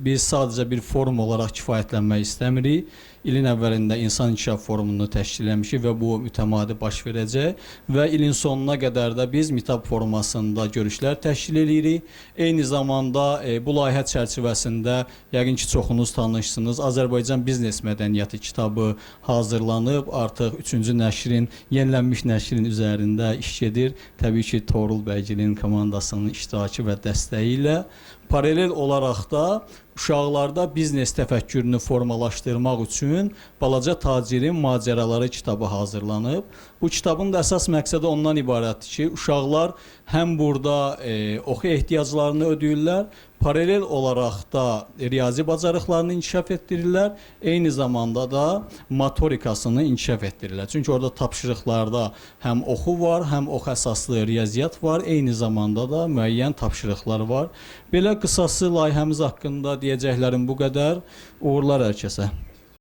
biz sadəcə bir forum olaraq kifayətlənmək istəmirik. İlin əvvəlində İnsan İnkişaf Forumunu təşkil etmişik və bu mütəmadi baş verəcək və ilin sonuna qədər də biz MİTAB formasında görüşlər təşkil edirik. Eyni zamanda bu layihə çərçivəsində yəqin ki, çoxunuz tanışsınız. Azərbaycan Biznes Mədəniyyəti kitabı hazırlanıb, artıq 3-cü nəşrin, yenilənmiş nəşrin üzərində iş gedir. Təbii ki, Toğrul Bəygilin komandasının iştirakı və dəstəyi ilə. Paralel olaraq da uşaqlarda biznes təfəkkürünü formalaşdırmaq üçün Balaca Tacirin Macəraları kitabı hazırlanıb. Bu kitabın da əsas məqsədi ondan ibarətdir ki, uşaqlar həm burada oxu ehtiyaclarını ödəyirlər, paralel olaraq da riyazi bacarıqlarını inkişaf etdirirlər, eyni zamanda da motorikasını inkişaf etdirirlər. Çünki orada tapşırıqlarda həm oxu var, həm oxu əsaslı riyaziyyat var, eyni zamanda da müəyyən tapşırıqlar var. Belə qısası layihəmiz haqqında deyəcəklərim bu qədər. Uğurlar hər kəsə.